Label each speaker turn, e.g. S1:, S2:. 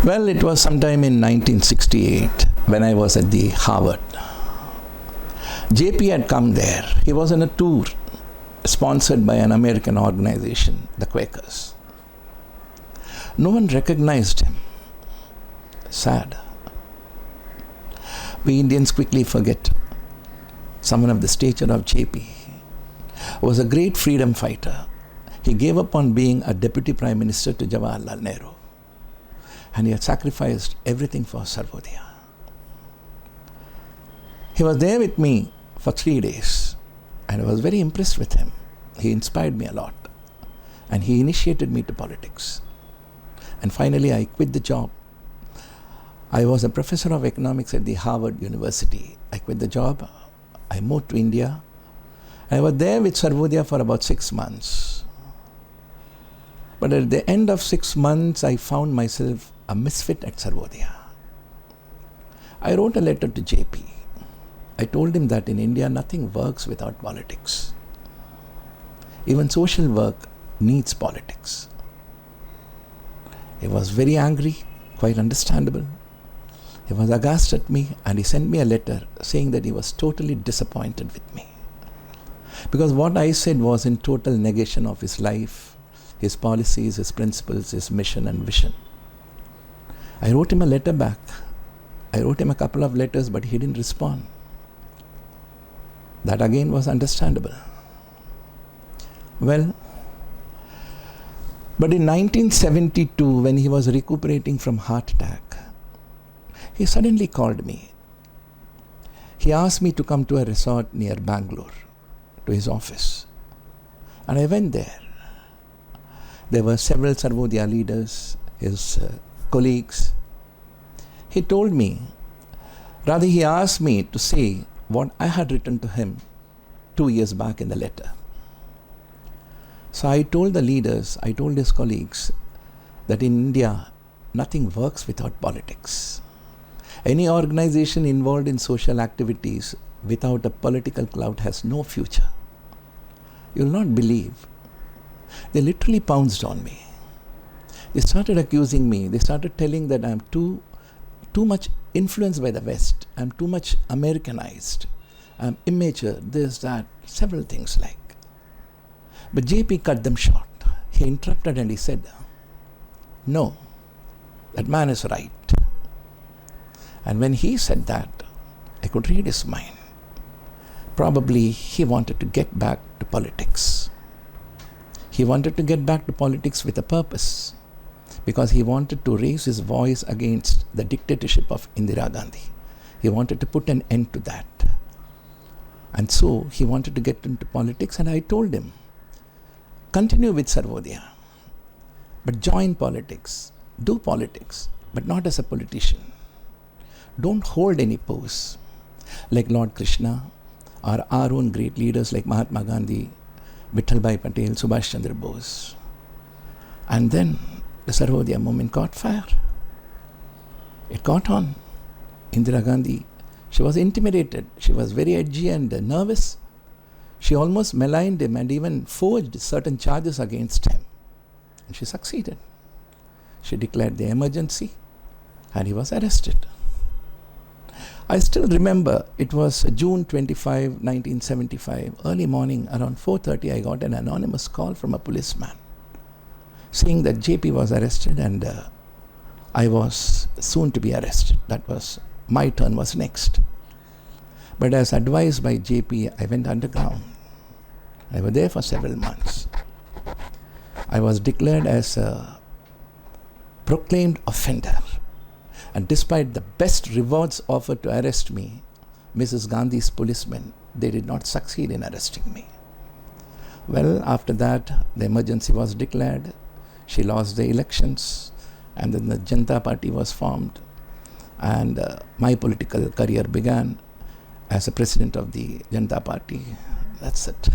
S1: Well, it was sometime in 1968 when I was at the Harvard. JP had come there. He was on a tour sponsored by an American organization, the Quakers. No one recognized him. Sad. We Indians quickly forget someone of the stature of JP was a great freedom fighter. He gave up on being a deputy prime minister to Jawaharlal Nehru, and he had sacrificed everything for Sarvodaya. He was there with me for 3 days, and I was very impressed with him. He inspired me a lot, and he initiated me to politics. And finally, I quit the job. I was a professor of economics at the Harvard University. I quit the job. I moved to India. I was there with Sarvodaya for about 6 months. But at the end of 6 months, I found myself a misfit at Sarvodaya. I wrote a letter to JP. I told him that in India, nothing works without politics. Even social work needs politics. He was very angry, quite understandable. He was aghast at me, and he sent me a letter saying that he was totally disappointed with me, because what I said was in total negation of his life, his policies, his principles, his mission and vision. I wrote him a letter back. I wrote him a couple of letters, but he didn't respond. That again was understandable. Well, but in 1972, when he was recuperating from heart attack, he suddenly called me. He asked me to come to a resort near Bangalore, to his office. And I went there. There were several Sarvodaya leaders, his colleagues. He told me, rather he asked me to say what I had written to him 2 years back in the letter. So I told the leaders, I told his colleagues that in India, nothing works without politics. Any organization involved in social activities without a political clout has no future. You'll not believe. They literally pounced on me. They started accusing me. They started telling that I'm too much influenced by the West. I'm too much Americanized. I'm immature, this, that, several things like. But JP cut them short. He interrupted and he said, no, that man is right. And when he said that, I could read his mind. Probably he wanted to get back to politics. He wanted to get back to politics with a purpose, because he wanted to raise his voice against the dictatorship of Indira Gandhi. He wanted to put an end to that. And so he wanted to get into politics, and I told him, continue with Sarvodaya, but join politics, do politics, but not as a politician. Don't hold any pose like Lord Krishna or our own great leaders like Mahatma Gandhi, Vittalbhai Patel, Subhash Chandra Bose. And then the Sarvodaya movement caught fire. It caught on. Indira Gandhi, she was intimidated. She was very edgy and nervous. She almost maligned him and even forged certain charges against him. And she succeeded. She declared the emergency and he was arrested. I still remember it was June 25, 1975, early morning around 4:30, I got an anonymous call from a policeman saying that JP was arrested and I was soon to be arrested. That was, my turn was next. But as advised by JP, I went underground. I was there for several months. I was declared as a proclaimed offender. And despite the best rewards offered to arrest me, Mrs. Gandhi's policemen, they did not succeed in arresting me. Well, after that, the emergency was declared. She lost the elections, and then the Janata Party was formed. And my political career began as a president of the Janata Party. That's it.